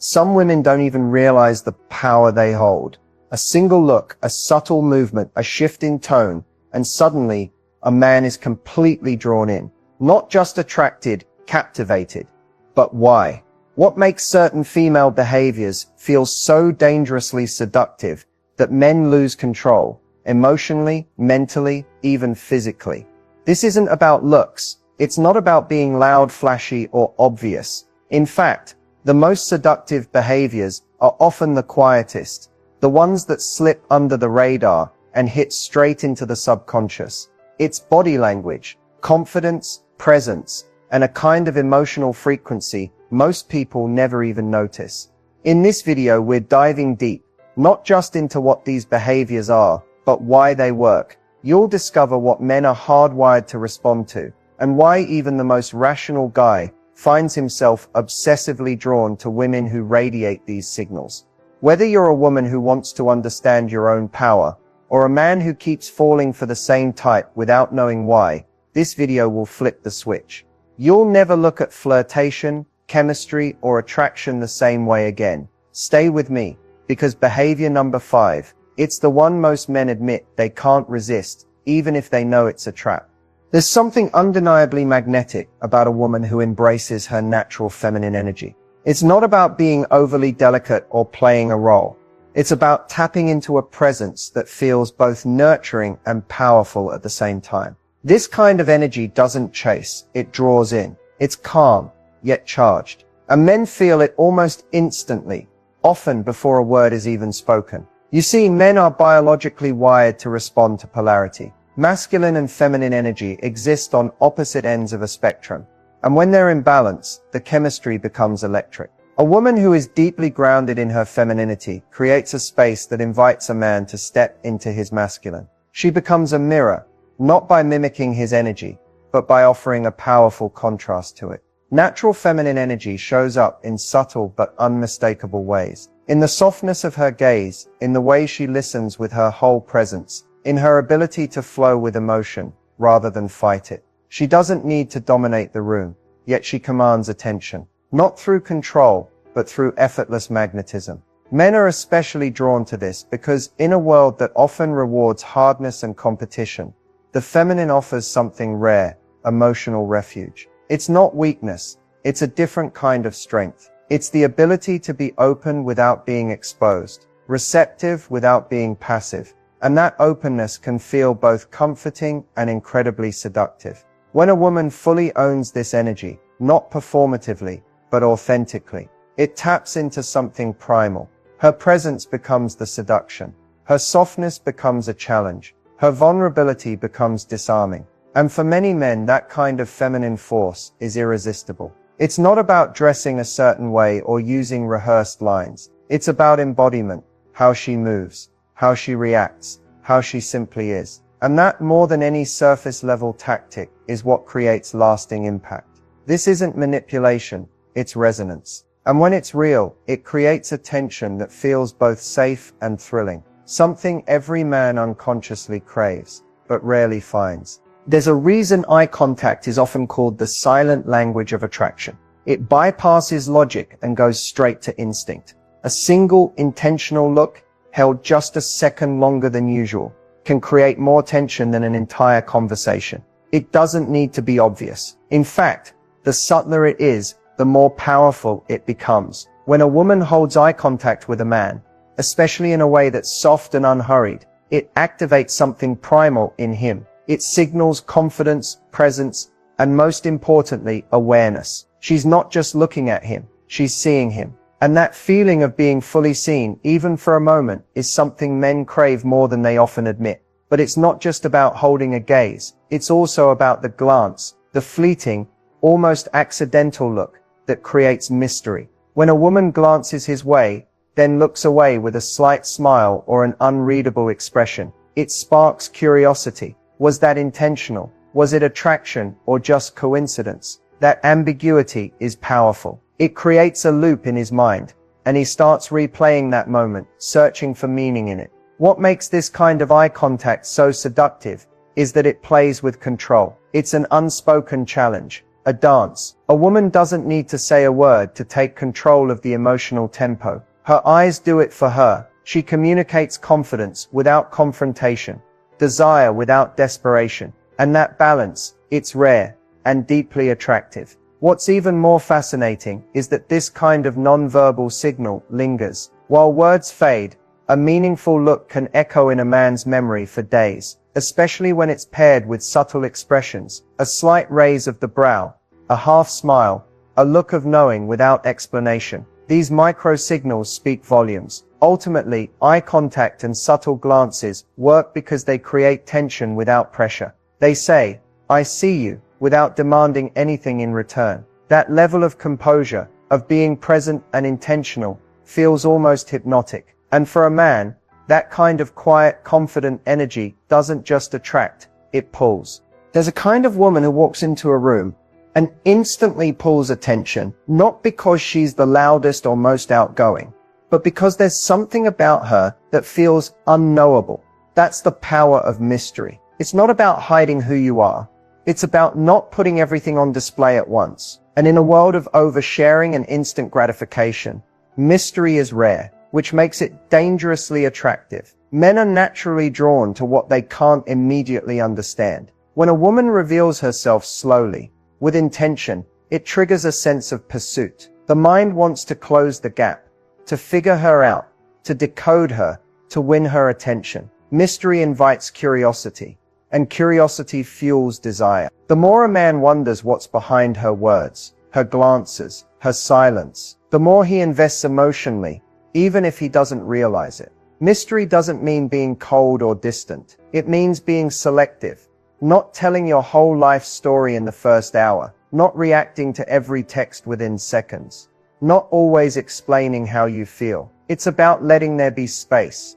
Some women don't even realize the power they hold. A single look, a subtle movement, a shift in tone, and suddenly, a man is completely drawn in. Not just attracted, captivated. But why? What makes certain female behaviors feel so dangerously seductive that men lose control, emotionally, mentally, even physically? This isn't about looks. It's not about being loud, flashy, or obvious. In fact, the most seductive behaviors are often the quietest, the ones that slip under the radar and hit straight into the subconscious. It's body language, confidence, presence, and a kind of emotional frequency most people never even notice. In this video, we're diving deep, not just into what these behaviors are, but why they work. You'll discover what men are hardwired to respond to, and why even the most rational guy finds himself obsessively drawn to women who radiate these signals. Whether you're a woman who wants to understand your own power, or a man who keeps falling for the same type without knowing why, this video will flip the switch. You'll never look at flirtation, chemistry, or attraction the same way again. Stay with me, because behavior number 5, it's the one most men admit they can't resist, even if they know it's a trap. There's something undeniably magnetic about a woman who embraces her natural feminine energy. It's not about being overly delicate or playing a role. It's about tapping into a presence that feels both nurturing and powerful at the same time. This kind of energy doesn't chase, it draws in. It's calm, yet charged. And men feel it almost instantly, often before a word is even spoken. You see, men are biologically wired to respond to polarity. Masculine and feminine energy exist on opposite ends of a spectrum. And when they're in balance, the chemistry becomes electric. A woman who is deeply grounded in her femininity creates a space that invites a man to step into his masculine. She becomes a mirror, not by mimicking his energy, but by offering a powerful contrast to it. Natural feminine energy shows up in subtle but unmistakable ways. In the softness of her gaze, in the way she listens with her whole presence, in her ability to flow with emotion, rather than fight it. She doesn't need to dominate the room, yet she commands attention. Not through control, but through effortless magnetism. Men are especially drawn to this because in a world that often rewards hardness and competition, the feminine offers something rare, emotional refuge. It's not weakness, it's a different kind of strength. It's the ability to be open without being exposed, receptive without being passive, and that openness can feel both comforting and incredibly seductive. When a woman fully owns this energy, not performatively, but authentically, it taps into something primal. Her presence becomes the seduction. Her softness becomes a challenge. Her vulnerability becomes disarming. And for many men, that kind of feminine force is irresistible. It's not about dressing a certain way or using rehearsed lines. It's about embodiment, how she moves, how she reacts, how she simply is. And that, more than any surface-level tactic, is what creates lasting impact. This isn't manipulation, it's resonance. And when it's real, it creates a tension that feels both safe and thrilling. Something every man unconsciously craves, but rarely finds. There's a reason eye contact is often called the silent language of attraction. It bypasses logic and goes straight to instinct. A single, intentional look, held just a second longer than usual, can create more tension than an entire conversation. It doesn't need to be obvious. In fact, the subtler it is, the more powerful it becomes. When a woman holds eye contact with a man, especially in a way that's soft and unhurried, it activates something primal in him. It signals confidence, presence, and most importantly, awareness. She's not just looking at him, she's seeing him. And that feeling of being fully seen, even for a moment, is something men crave more than they often admit. But it's not just about holding a gaze, it's also about the glance, the fleeting, almost accidental look that creates mystery. When a woman glances his way, then looks away with a slight smile or an unreadable expression, it sparks curiosity. Was that intentional? Was it attraction or just coincidence? That ambiguity is powerful. It creates a loop in his mind, and he starts replaying that moment, searching for meaning in it. What makes this kind of eye contact so seductive is that it plays with control. It's an unspoken challenge. a dance. A woman doesn't need to say a word to take control of the emotional tempo. Her eyes do it for her. She communicates confidence without confrontation, desire without desperation. And that balance, it's rare and deeply attractive. What's even more fascinating is that this kind of non-verbal signal lingers. While words fade, a meaningful look can echo in a man's memory for days, especially when it's paired with subtle expressions, a slight raise of the brow, a half smile, a look of knowing without explanation. These micro-signals speak volumes. Ultimately, eye contact and subtle glances work because they create tension without pressure. They say, "I see you," without demanding anything in return. That level of composure, of being present and intentional, feels almost hypnotic. And for a man, that kind of quiet, confident energy doesn't just attract, it pulls. There's a kind of woman who walks into a room and instantly pulls attention, not because she's the loudest or most outgoing, but because there's something about her that feels unknowable. That's the power of mystery. It's not about hiding who you are. It's about not putting everything on display at once. And in a world of oversharing and instant gratification, mystery is rare, which makes it dangerously attractive. Men are naturally drawn to what they can't immediately understand. When a woman reveals herself slowly, with intention, it triggers a sense of pursuit. The mind wants to close the gap, to figure her out, to decode her, to win her attention. Mystery invites curiosity, and curiosity fuels desire. The more a man wonders what's behind her words, her glances, her silence, the more he invests emotionally, even if he doesn't realize it. Mystery doesn't mean being cold or distant. It means being selective, not telling your whole life story in the first hour, not reacting to every text within seconds, not always explaining how you feel. It's about letting there be space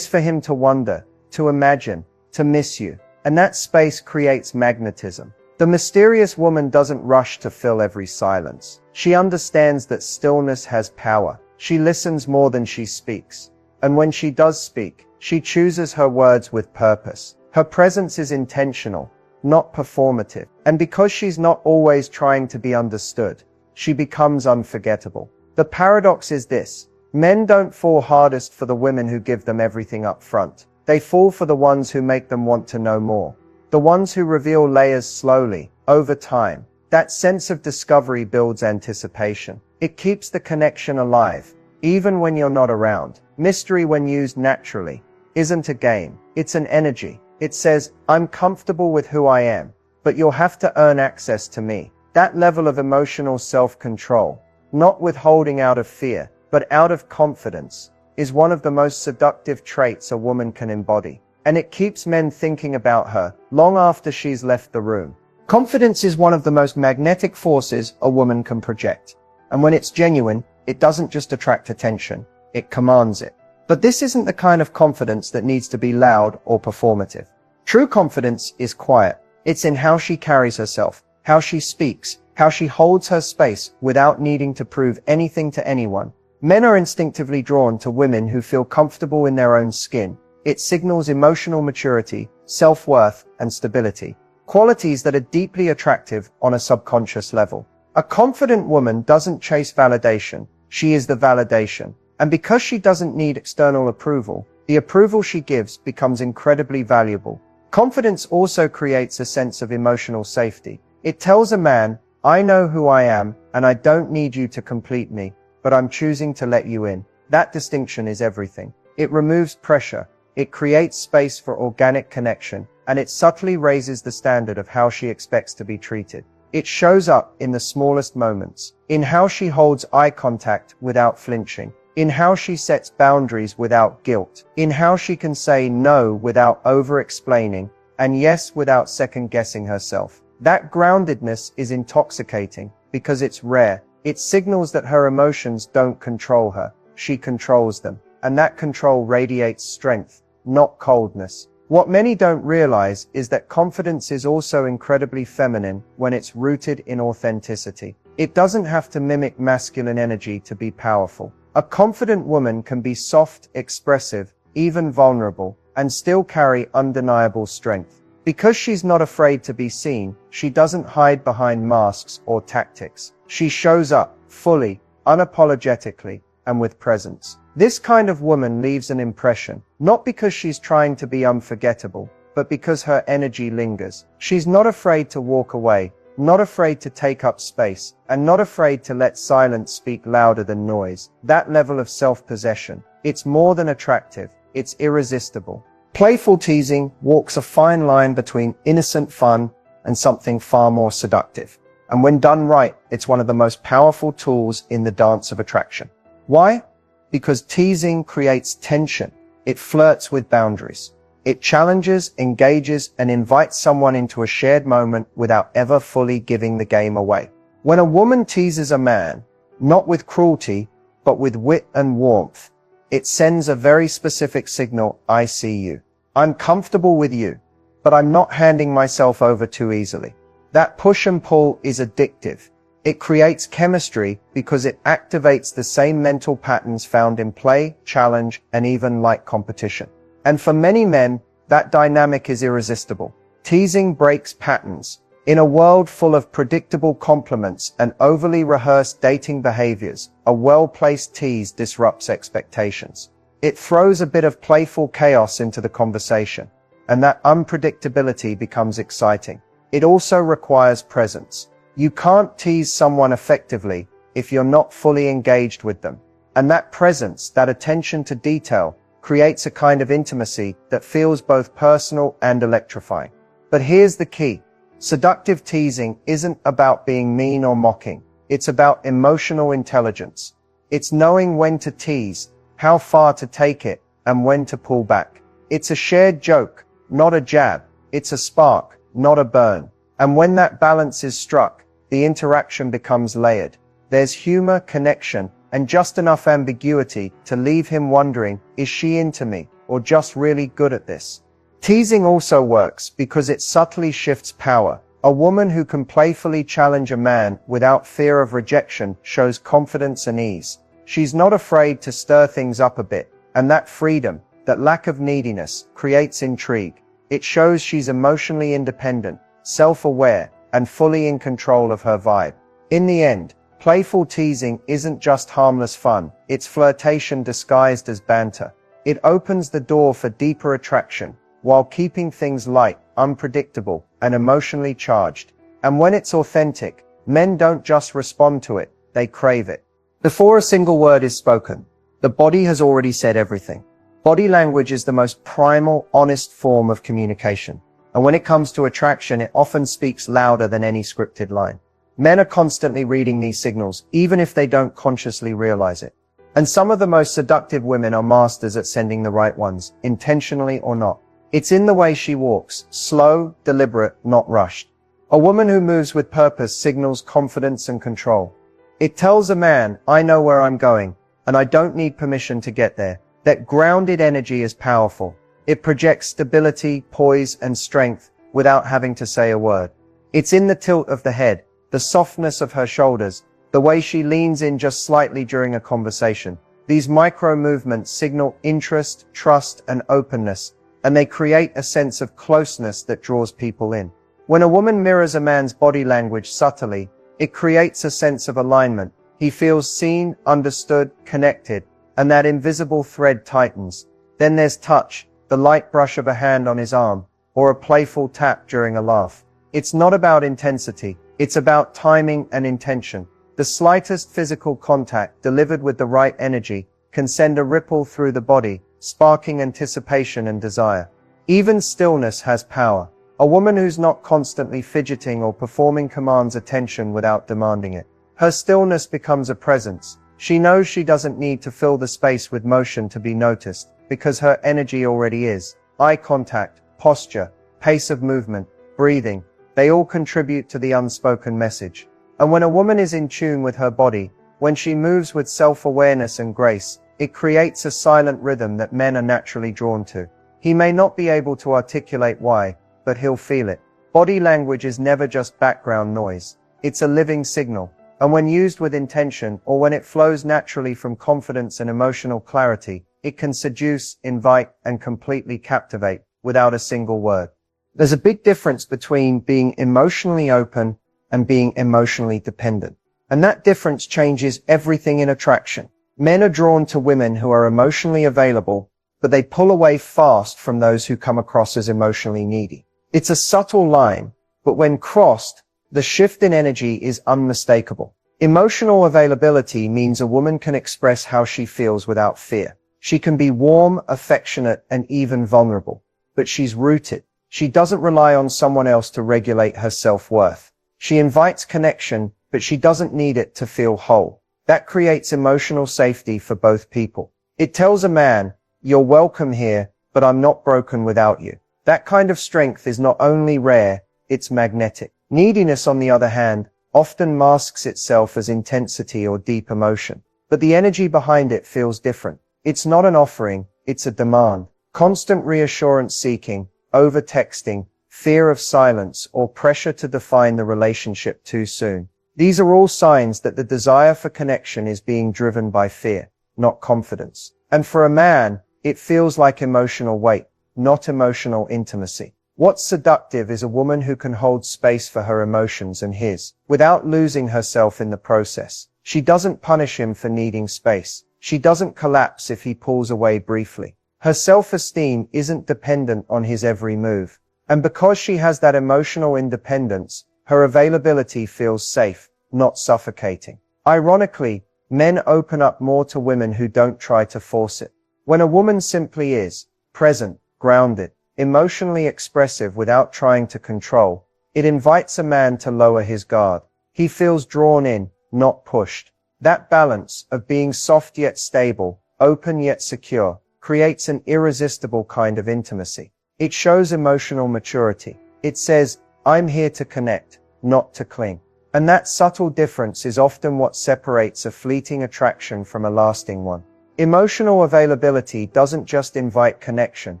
for him to wonder, to imagine, to miss you. And that space creates magnetism. The mysterious woman doesn't rush to fill every silence. She understands that stillness has power. She listens more than she speaks. And when she does speak, she chooses her words with purpose. Her presence is intentional, not performative. And because she's not always trying to be understood, she becomes unforgettable. The paradox is this: men don't fall hardest for the women who give them everything up front. They fall for the ones who make them want to know more. The ones who reveal layers slowly, over time. That sense of discovery builds anticipation. It keeps the connection alive, even when you're not around. Mystery, when used naturally, isn't a game. It's an energy. It says, "I'm comfortable with who I am, but you'll have to earn access to me." That level of emotional self-control, not withholding out of fear, but out of confidence, is one of the most seductive traits a woman can embody. And it keeps men thinking about her long after she's left the room. Confidence is one of the most magnetic forces a woman can project. And when it's genuine, it doesn't just attract attention, it commands it. But this isn't the kind of confidence that needs to be loud or performative. True confidence is quiet. It's in how she carries herself, how she speaks, how she holds her space without needing to prove anything to anyone. Men are instinctively drawn to women who feel comfortable in their own skin. It signals emotional maturity, self-worth, and stability. Qualities that are deeply attractive on a subconscious level. A confident woman doesn't chase validation. She is the validation. And because she doesn't need external approval, the approval she gives becomes incredibly valuable. Confidence also creates a sense of emotional safety. It tells a man, "I know who I am, and I don't need you to complete me, but I'm choosing to let you in." That distinction is everything. It removes pressure, it creates space for organic connection, and it subtly raises the standard of how she expects to be treated. It shows up in the smallest moments, in how she holds eye contact without flinching, in how she sets boundaries without guilt, in how she can say no without over-explaining, and yes without second-guessing herself. That groundedness is intoxicating because it's rare. It signals that her emotions don't control her, she controls them. And that control radiates strength, not coldness. What many don't realize is that confidence is also incredibly feminine when it's rooted in authenticity. It doesn't have to mimic masculine energy to be powerful. A confident woman can be soft, expressive, even vulnerable, and still carry undeniable strength. Because she's not afraid to be seen, she doesn't hide behind masks or tactics. She shows up fully, unapologetically, and with presence. This kind of woman leaves an impression, not because she's trying to be unforgettable, but because her energy lingers. She's not afraid to walk away, not afraid to take up space, and not afraid to let silence speak louder than noise. That level of self-possession, it's more than attractive, it's irresistible. Playful teasing walks a fine line between innocent fun and something far more seductive. And when done right, it's one of the most powerful tools in the dance of attraction. Why? Because teasing creates tension. It flirts with boundaries. It challenges, engages, and invites someone into a shared moment without ever fully giving the game away. When a woman teases a man, not with cruelty, but with wit and warmth, it sends a very specific signal: I see you. I'm comfortable with you, but I'm not handing myself over too easily. That push and pull is addictive. It creates chemistry because it activates the same mental patterns found in play, challenge, and even light competition. And for many men, that dynamic is irresistible. Teasing breaks patterns. In a world full of predictable compliments and overly rehearsed dating behaviors, a well-placed tease disrupts expectations. It throws a bit of playful chaos into the conversation, and that unpredictability becomes exciting. It also requires presence. You can't tease someone effectively if you're not fully engaged with them. And that presence, that attention to detail, creates a kind of intimacy that feels both personal and electrifying. But here's the key. Seductive teasing isn't about being mean or mocking. It's about emotional intelligence. It's knowing when to tease, how far to take it, and when to pull back. It's a shared joke, not a jab. It's a spark, not a burn. And when that balance is struck, the interaction becomes layered. There's humor, connection, and just enough ambiguity to leave him wondering, is she into me, or just really good at this? Teasing also works because it subtly shifts power. A woman who can playfully challenge a man without fear of rejection shows confidence and ease. She's not afraid to stir things up a bit, and that freedom, that lack of neediness, creates intrigue. It shows she's emotionally independent, self-aware, and fully in control of her vibe. In the end, playful teasing isn't just harmless fun, it's flirtation disguised as banter. It opens the door for deeper attraction, while keeping things light, unpredictable, and emotionally charged. And when it's authentic, men don't just respond to it, they crave it. Before a single word is spoken, the body has already said everything. Body language is the most primal, honest form of communication. And when it comes to attraction, it often speaks louder than any scripted line. Men are constantly reading these signals, even if they don't consciously realize it. And some of the most seductive women are masters at sending the right ones, intentionally or not. It's in the way she walks, slow, deliberate, not rushed. A woman who moves with purpose signals confidence and control. It tells a man, I know where I'm going, and I don't need permission to get there. That grounded energy is powerful. It projects stability, poise, and strength without having to say a word. It's in the tilt of the head, the softness of her shoulders, the way she leans in just slightly during a conversation. These micro movements signal interest, trust, and openness, and they create a sense of closeness that draws people in. When a woman mirrors a man's body language subtly, it creates a sense of alignment. He feels seen, understood, connected, and that invisible thread tightens. Then there's touch, the light brush of a hand on his arm, or a playful tap during a laugh. It's not about intensity, it's about timing and intention. The slightest physical contact, delivered with the right energy, can send a ripple through the body, sparking anticipation and desire. Even stillness has power. A woman who's not constantly fidgeting or performing commands attention without demanding it. Her stillness becomes a presence. She knows she doesn't need to fill the space with motion to be noticed, because her energy already is. Eye contact, posture, pace of movement, breathing, they all contribute to the unspoken message. And when a woman is in tune with her body, when she moves with self-awareness and grace, it creates a silent rhythm that men are naturally drawn to. He may not be able to articulate why, but he'll feel it. Body language is never just background noise. It's a living signal. And when used with intention, or when it flows naturally from confidence and emotional clarity, it can seduce, invite, and completely captivate without a single word. There's a big difference between being emotionally open and being emotionally dependent. And that difference changes everything in attraction. Men are drawn to women who are emotionally available, but they pull away fast from those who come across as emotionally needy. It's a subtle line, but when crossed, the shift in energy is unmistakable. Emotional availability means a woman can express how she feels without fear. She can be warm, affectionate, and even vulnerable. But she's rooted. She doesn't rely on someone else to regulate her self-worth. She invites connection, but she doesn't need it to feel whole. That creates emotional safety for both people. It tells a man, "You're welcome here, but I'm not broken without you." That kind of strength is not only rare, it's magnetic. Neediness, on the other hand, often masks itself as intensity or deep emotion. But the energy behind it feels different. It's not an offering, it's a demand. Constant reassurance seeking, over-texting, fear of silence, or pressure to define the relationship too soon. These are all signs that the desire for connection is being driven by fear, not confidence. And for a man, it feels like emotional weight, not emotional intimacy. What's seductive is a woman who can hold space for her emotions and his, without losing herself in the process. She doesn't punish him for needing space. She doesn't collapse if he pulls away briefly. Her self-esteem isn't dependent on his every move. And because she has that emotional independence, her availability feels safe, not suffocating. Ironically, men open up more to women who don't try to force it. When a woman simply is present, grounded, emotionally expressive without trying to control, it invites a man to lower his guard. He feels drawn in, not pushed. That balance of being soft yet stable, open yet secure, creates an irresistible kind of intimacy. It shows emotional maturity. It says, "I'm here to connect, not to cling." And that subtle difference is often what separates a fleeting attraction from a lasting one. Emotional availability doesn't just invite connection,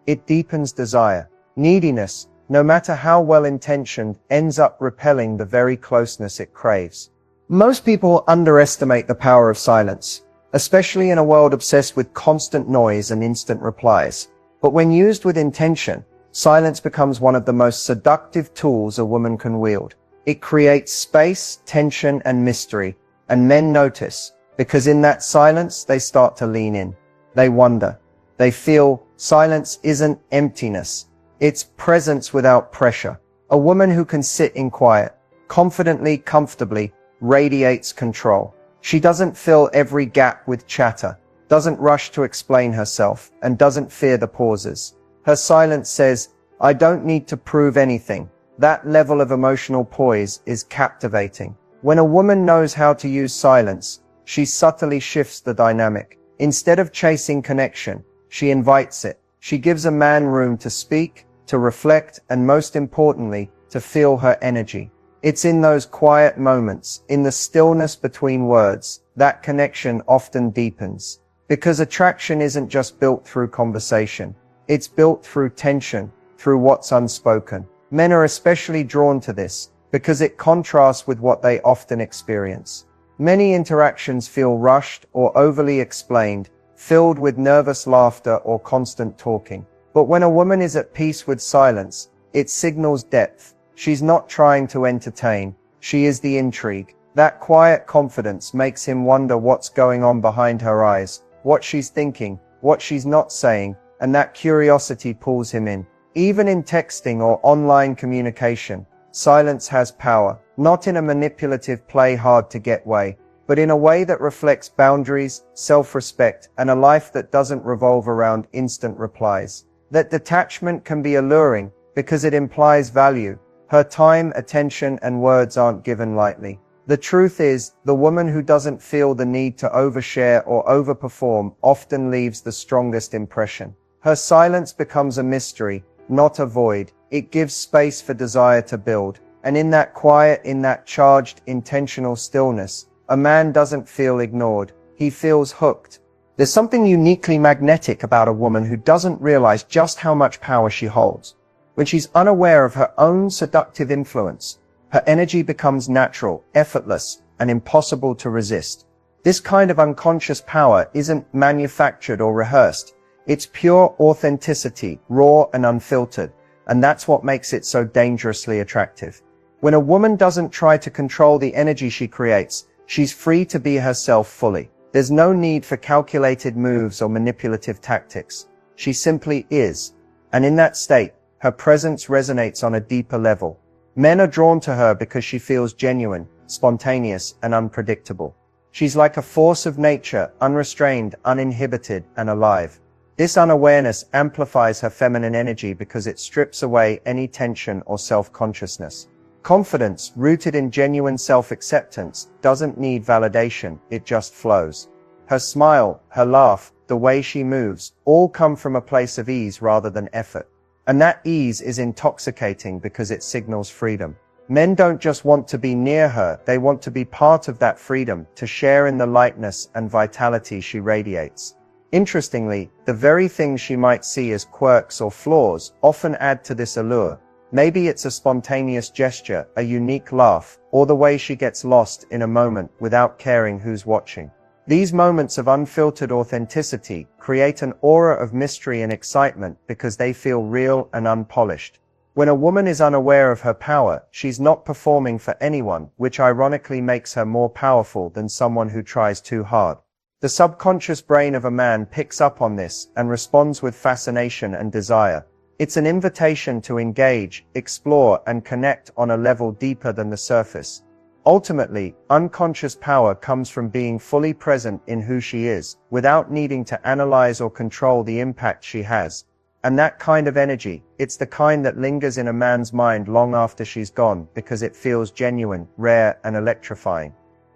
it deepens desire. Neediness, no matter how well-intentioned, ends up repelling the very closeness it craves. Most people underestimate the power of silence, especially in a world obsessed with constant noise and instant replies. But when used with intention, silence becomes one of the most seductive tools a woman can wield. It creates space, tension, and mystery, and men notice, because in that silence, they start to lean in. They wonder. They feel silence isn't emptiness. It's presence without pressure. A woman who can sit in quiet, confidently, comfortably, radiates control. She doesn't fill every gap with chatter, doesn't rush to explain herself, and doesn't fear the pauses. Her silence says, "I don't need to prove anything." That level of emotional poise is captivating. When a woman knows how to use silence, she subtly shifts the dynamic. Instead of chasing connection, she invites it. She gives a man room to speak, to reflect, and most importantly, to feel her energy. It's in those quiet moments, in the stillness between words, that connection often deepens. Because attraction isn't just built through conversation. It's built through tension, through what's unspoken. Men are especially drawn to this, because it contrasts with what they often experience. Many interactions feel rushed or overly explained, filled with nervous laughter or constant talking. But when a woman is at peace with silence, it signals depth. She's not trying to entertain, she is the intrigue. That quiet confidence makes him wonder what's going on behind her eyes, what she's thinking, what she's not saying, and that curiosity pulls him in. Even in texting or online communication, silence has power, not in a manipulative play hard to get way, but in a way that reflects boundaries, self-respect, and a life that doesn't revolve around instant replies. That detachment can be alluring because it implies value. Her time, attention, and words aren't given lightly. The truth is, the woman who doesn't feel the need to overshare or overperform often leaves the strongest impression. Her silence becomes a mystery, not a void. It gives space for desire to build. And in that quiet, in that charged, intentional stillness, a man doesn't feel ignored. He feels hooked. There's something uniquely magnetic about a woman who doesn't realize just how much power she holds. When she's unaware of her own seductive influence, her energy becomes natural, effortless, and impossible to resist. This kind of unconscious power isn't manufactured or rehearsed. It's pure authenticity, raw and unfiltered. and that's what makes it so dangerously attractive. When a woman doesn't try to control the energy she creates, she's free to be herself fully. There's no need for calculated moves or manipulative tactics. She simply is. And in that state, her presence resonates on a deeper level. Men are drawn to her because she feels genuine, spontaneous, and unpredictable. She's like a force of nature, unrestrained, uninhibited, and alive. This unawareness amplifies her feminine energy because it strips away any tension or self-consciousness. Confidence, rooted in genuine self-acceptance, doesn't need validation, it just flows. Her smile, her laugh, the way she moves, all come from a place of ease rather than effort. And that ease is intoxicating because it signals freedom. Men don't just want to be near her, they want to be part of that freedom, to share in the lightness and vitality she radiates. Interestingly, the very things she might see as quirks or flaws often add to this allure. Maybe it's a spontaneous gesture, a unique laugh, or the way she gets lost in a moment without caring who's watching. These moments of unfiltered authenticity create an aura of mystery and excitement because they feel real and unpolished. When a woman is unaware of her power, she's not performing for anyone, which ironically makes her more powerful than someone who tries too hard. The subconscious brain of a man picks up on this and responds with fascination and desire. It's an invitation to engage, explore, and connect on a level deeper than the surface. Ultimately, unconscious power comes from being fully present in who she is, without needing to analyze or control the impact she has. And that kind of energy, it's the kind that lingers in a man's mind long after she's gone, because it feels genuine, rare, and electrifying.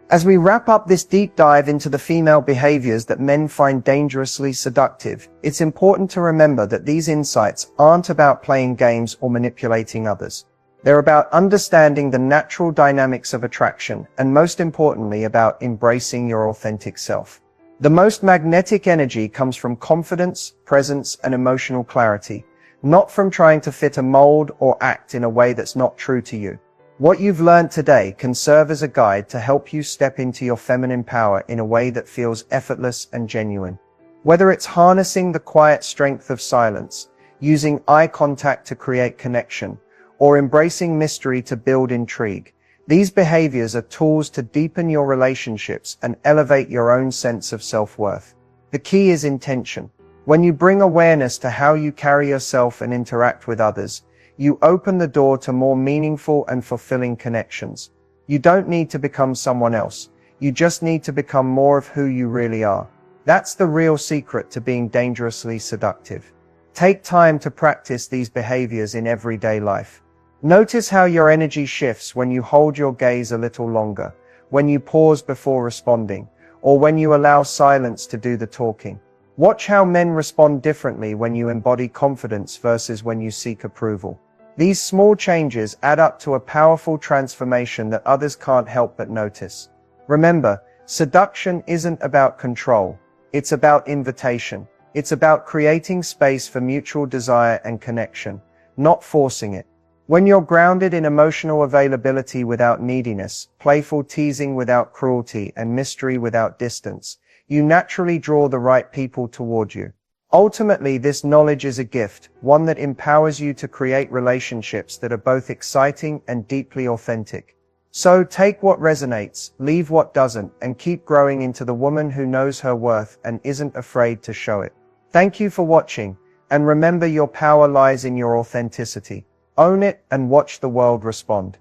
As we wrap up this deep dive into the female behaviors that men find dangerously seductive, it's important to remember that these insights aren't about playing games or manipulating others. They're about understanding the natural dynamics of attraction, and most importantly, about embracing your authentic self. The most magnetic energy comes from confidence, presence, and emotional clarity, not from trying to fit a mold or act in a way that's not true to you. What you've learned today can serve as a guide to help you step into your feminine power in a way that feels effortless and genuine. Whether it's harnessing the quiet strength of silence, using eye contact to create connection, or embracing mystery to build intrigue, these behaviors are tools to deepen your relationships and elevate your own sense of self-worth. The key is intention. When you bring awareness to how you carry yourself and interact with others, you open the door to more meaningful and fulfilling connections. You don't need to become someone else. You just need to become more of who you really are. That's the real secret to being dangerously seductive. Take time to practice these behaviors in everyday life. Notice how your energy shifts when you hold your gaze a little longer, when you pause before responding, or when you allow silence to do the talking. Watch how men respond differently when you embody confidence versus when you seek approval. These small changes add up to a powerful transformation that others can't help but notice. Remember, seduction isn't about control. It's about invitation. It's about creating space for mutual desire and connection, not forcing it. When you're grounded in emotional availability without neediness, playful teasing without cruelty, and mystery without distance, you naturally draw the right people toward you. Ultimately, this knowledge is a gift, one that empowers you to create relationships that are both exciting and deeply authentic. So take what resonates, leave what doesn't, and keep growing into the woman who knows her worth and isn't afraid to show it. Thank you for watching, and remember, your power lies in your authenticity. Own it and watch the world respond.